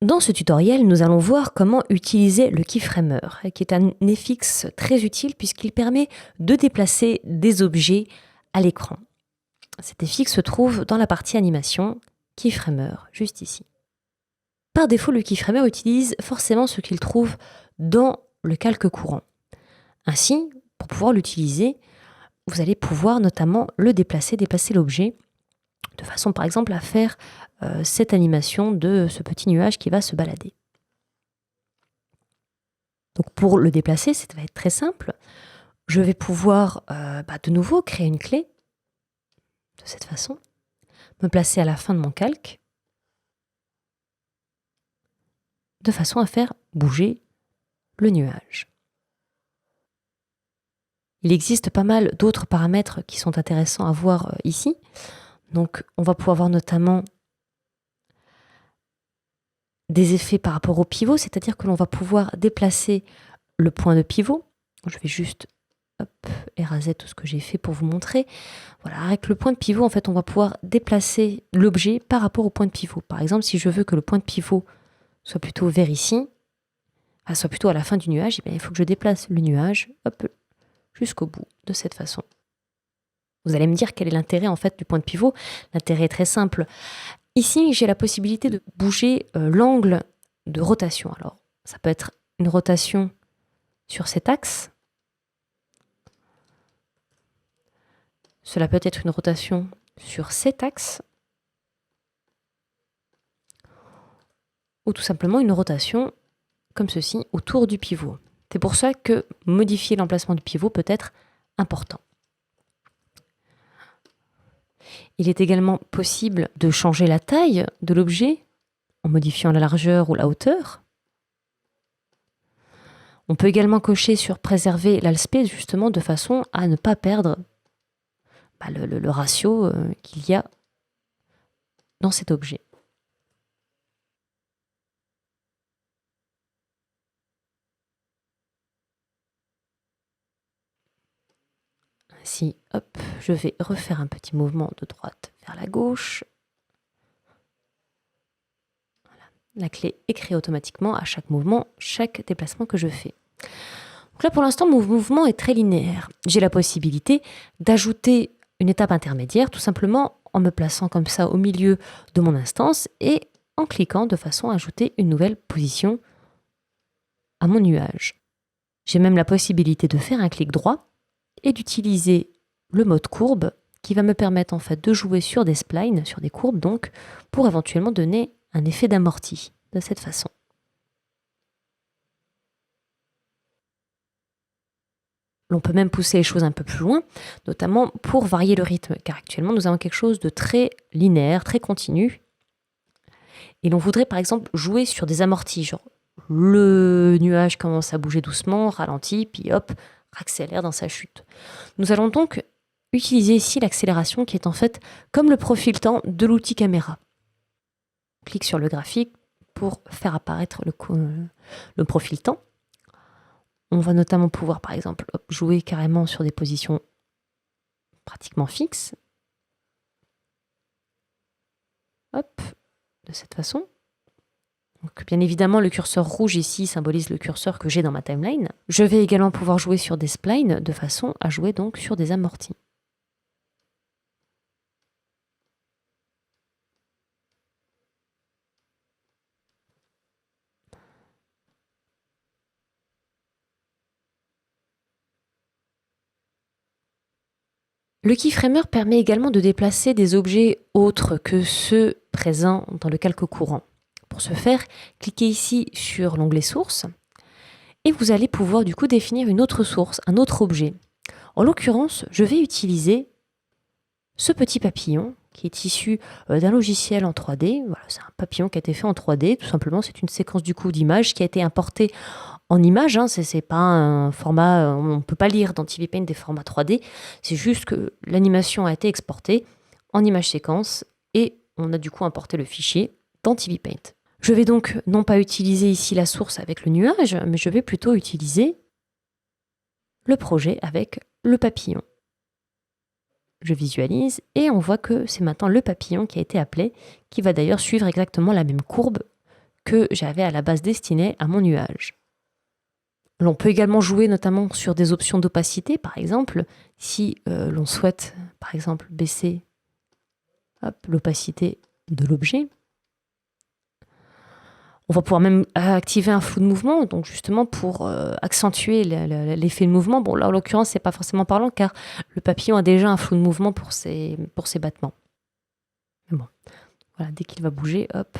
Dans ce tutoriel, nous allons voir comment utiliser le keyframer, qui est un FX très utile puisqu'il permet de déplacer des objets à l'écran. Cet FX se trouve dans la partie animation, keyframer, juste ici. Par défaut, le keyframer utilise forcément ce qu'il trouve dans le calque courant. Ainsi, pour pouvoir l'utiliser, vous allez pouvoir notamment le déplacer l'objet, de façon par exemple à faire cette animation de ce petit nuage qui va se balader. Donc pour le déplacer, ça va être très simple. Je vais pouvoir de nouveau créer une clé de cette façon, me placer à la fin de mon calque, de façon à faire bouger le nuage. Il existe pas mal d'autres paramètres qui sont intéressants à voir ici. Donc on va pouvoir voir notamment des effets par rapport au pivot, c'est-à-dire que l'on va pouvoir déplacer le point de pivot. Je vais juste éraser tout ce que j'ai fait pour vous montrer. Voilà, avec le point de pivot, en fait, on va pouvoir déplacer l'objet par rapport au point de pivot. Par exemple, si je veux que le point de pivot soit plutôt vers ici, soit plutôt à la fin du nuage, eh bien, il faut que je déplace le nuage jusqu'au bout, de cette façon. Vous allez me dire quel est l'intérêt en fait du point de pivot. L'intérêt est très simple. Ici, j'ai la possibilité de bouger l'angle de rotation. Alors, ça peut être une rotation sur cet axe. Cela peut être une rotation sur cet axe. Ou tout simplement une rotation comme ceci autour du pivot. C'est pour ça que modifier l'emplacement du pivot peut être important. Il est également possible de changer la taille de l'objet en modifiant la largeur ou la hauteur. On peut également cocher sur préserver l'ALSpace justement de façon à ne pas perdre le ratio qu'il y a dans cet objet. Ainsi, hop, je vais refaire un petit mouvement de droite vers la gauche. Voilà. La clé est créée automatiquement à chaque mouvement, chaque déplacement que je fais. Donc là, pour l'instant, mon mouvement est très linéaire. J'ai la possibilité d'ajouter une étape intermédiaire, tout simplement en me plaçant comme ça au milieu de mon instance et en cliquant de façon à ajouter une nouvelle position à mon nuage. J'ai même la possibilité de faire un clic droit et d'utiliser le mode courbe qui va me permettre en fait de jouer sur des splines, sur des courbes donc, pour éventuellement donner un effet d'amorti de cette façon. On peut même pousser les choses un peu plus loin, notamment pour varier le rythme, car actuellement nous avons quelque chose de très linéaire, très continu. Et l'on voudrait par exemple jouer sur des amortis, genre le nuage commence à bouger doucement, ralentit, puis hop, accélère dans sa chute. Nous allons donc utiliser ici l'accélération qui est en fait comme le profil temps de l'outil caméra. On clique sur le graphique pour faire apparaître le profil temps. On va notamment pouvoir, par exemple, jouer carrément sur des positions pratiquement fixes. Hop, de cette façon. Donc, bien évidemment, le curseur rouge ici symbolise le curseur que j'ai dans ma timeline. Je vais également pouvoir jouer sur des splines de façon à jouer donc sur des amortis. Le keyframer permet également de déplacer des objets autres que ceux présents dans le calque courant. Pour ce faire, cliquez ici sur l'onglet source et vous allez pouvoir du coup définir une autre source, un autre objet. En l'occurrence, je vais utiliser ce petit papillon qui est issu d'un logiciel en 3D. Voilà, c'est un papillon qui a été fait en 3D, tout simplement. C'est une séquence du coup d'images qui a été importée en image. C'est pas un format, on ne peut pas lire dans TV Paint des formats 3D. C'est juste que l'animation a été exportée en image séquence et on a du coup importé le fichier dans TV Paint. Je vais donc non pas utiliser ici la source avec le nuage, mais je vais plutôt utiliser le projet avec le papillon. Je visualise et on voit que c'est maintenant le papillon qui a été appelé, qui va d'ailleurs suivre exactement la même courbe que j'avais à la base destiné à mon nuage. L'on peut également jouer notamment sur des options d'opacité, par exemple, si l'on souhaite, par exemple, baisser l'opacité de l'objet. On va pouvoir même activer un flou de mouvement, donc justement pour accentuer l'effet de mouvement. Bon, là, en l'occurrence, c'est pas forcément parlant, car le papillon a déjà un flou de mouvement pour ses battements. Mais bon, voilà, dès qu'il va bouger, hop,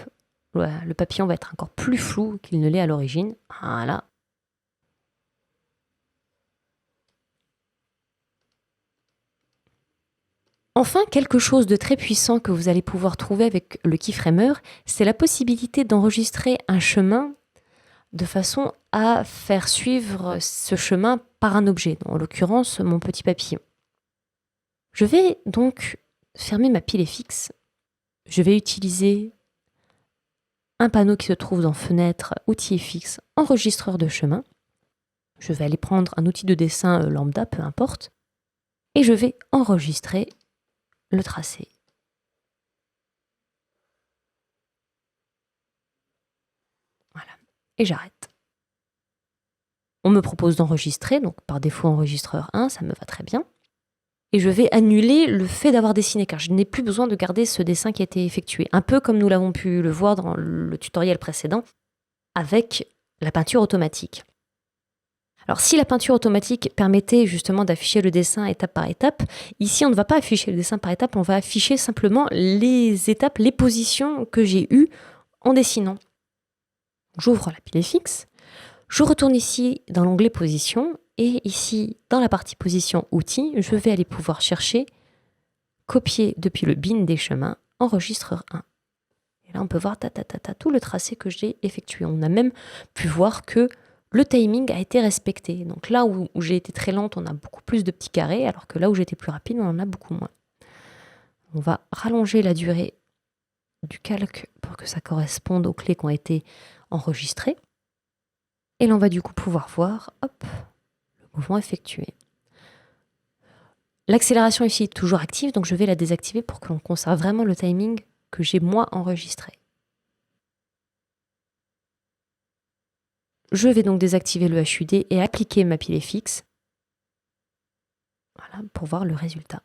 voilà, le papillon va être encore plus flou qu'il ne l'est à l'origine. Voilà. Enfin, quelque chose de très puissant que vous allez pouvoir trouver avec le keyframer, c'est la possibilité d'enregistrer un chemin de façon à faire suivre ce chemin par un objet, en l'occurrence mon petit papillon. Je vais donc fermer ma pile fixe. Je vais utiliser un panneau qui se trouve dans Fenêtre, Outils fixe, Enregistreur de chemin. Je vais aller prendre un outil de dessin lambda, peu importe, et je vais enregistrer le tracé. Voilà, et j'arrête. On me propose d'enregistrer, donc par défaut enregistreur 1, ça me va très bien. Et je vais annuler le fait d'avoir dessiné, car je n'ai plus besoin de garder ce dessin qui a été effectué. Un peu comme nous l'avons pu le voir dans le tutoriel précédent, avec la peinture automatique. Alors si la peinture automatique permettait justement d'afficher le dessin étape par étape, ici on ne va pas afficher le dessin par étape, on va afficher simplement les étapes, les positions que j'ai eues en dessinant. J'ouvre la pile fixe, je retourne ici dans l'onglet position, et ici dans la partie position outils, je vais aller pouvoir chercher copier depuis le bin des chemins, enregistreur 1. Et là on peut voir tout le tracé que j'ai effectué. On a même pu voir que le timing a été respecté. Donc là où j'ai été très lente, on a beaucoup plus de petits carrés, alors que là où j'étais plus rapide, on en a beaucoup moins. On va rallonger la durée du calque pour que ça corresponde aux clés qui ont été enregistrées. Et là, on va du coup pouvoir voir, hop, le mouvement effectué. L'accélération ici est toujours active, donc je vais la désactiver pour que l'on conserve vraiment le timing que j'ai moi enregistré. Je vais donc désactiver le HUD et appliquer ma pile fixe. Voilà, pour voir le résultat.